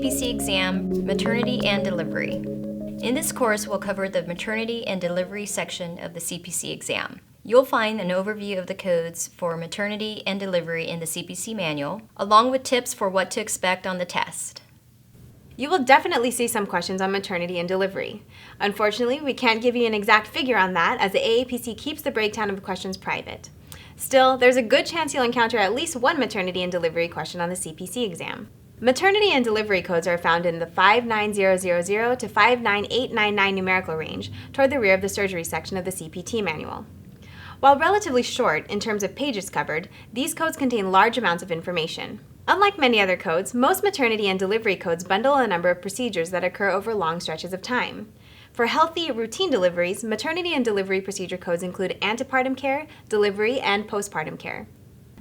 CPC exam, Maternity and Delivery. In this course, we'll cover the Maternity and Delivery section of the CPC exam. You'll find an overview of the codes for maternity and delivery in the CPC manual, along with tips for what to expect on the test. You will definitely see some questions on maternity and delivery. Unfortunately, we can't give you an exact figure on that as the AAPC keeps the breakdown of the questions private. Still, there's a good chance you'll encounter at least one maternity and delivery question on the CPC exam. Maternity and delivery codes are found in the 59000 to 59899 numerical range toward the rear of the surgery section of the CPT manual. While relatively short in terms of pages covered, these codes contain large amounts of information. Unlike many other codes, most maternity and delivery codes bundle a number of procedures that occur over long stretches of time. For healthy, routine deliveries, maternity and delivery procedure codes include antepartum care, delivery, and postpartum care.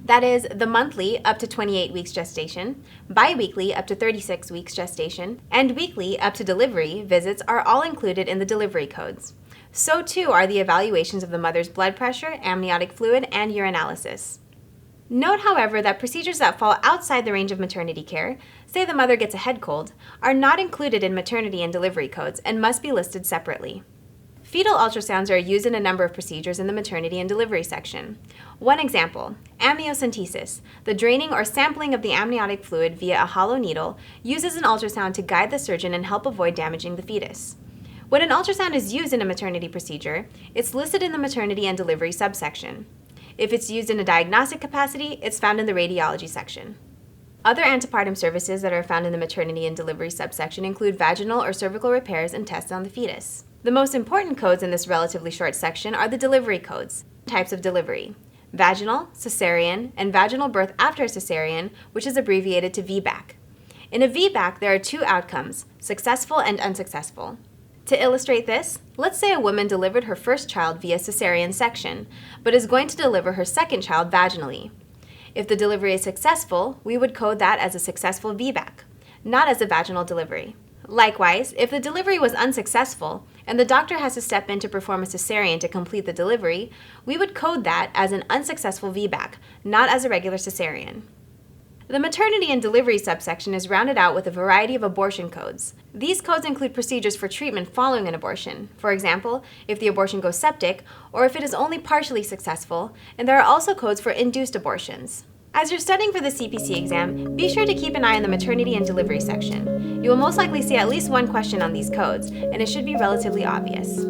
That is, the monthly up to 28 weeks gestation, bi-weekly up to 36 weeks gestation, and weekly up to delivery visits are all included in the delivery codes. So too are the evaluations of the mother's blood pressure, amniotic fluid, and urinalysis. Note, however, that procedures that fall outside the range of maternity care, say the mother gets a head cold, are not included in maternity and delivery codes and must be listed separately. Fetal ultrasounds are used in a number of procedures in the maternity and delivery section. One example, amniocentesis, the draining or sampling of the amniotic fluid via a hollow needle, uses an ultrasound to guide the surgeon and help avoid damaging the fetus. When an ultrasound is used in a maternity procedure, it's listed in the maternity and delivery subsection. If it's used in a diagnostic capacity, it's found in the radiology section. Other antepartum services that are found in the maternity and delivery subsection include vaginal or cervical repairs and tests on the fetus. The most important codes in this relatively short section are the delivery codes, types of delivery: vaginal, cesarean, and vaginal birth after cesarean, which is abbreviated to VBAC. In a VBAC, there are two outcomes, successful and unsuccessful. To illustrate this, let's say a woman delivered her first child via cesarean section, but is going to deliver her second child vaginally. If the delivery is successful, we would code that as a successful VBAC, not as a vaginal delivery. Likewise, if the delivery was unsuccessful, and the doctor has to step in to perform a cesarean to complete the delivery, we would code that as an unsuccessful VBAC, not as a regular cesarean. The maternity and delivery subsection is rounded out with a variety of abortion codes. These codes include procedures for treatment following an abortion, for example, if the abortion goes septic, or if it is only partially successful, and there are also codes for induced abortions. As you're studying for the CPC exam, be sure to keep an eye on the maternity and delivery section. You will most likely see at least one question on these codes, and it should be relatively obvious.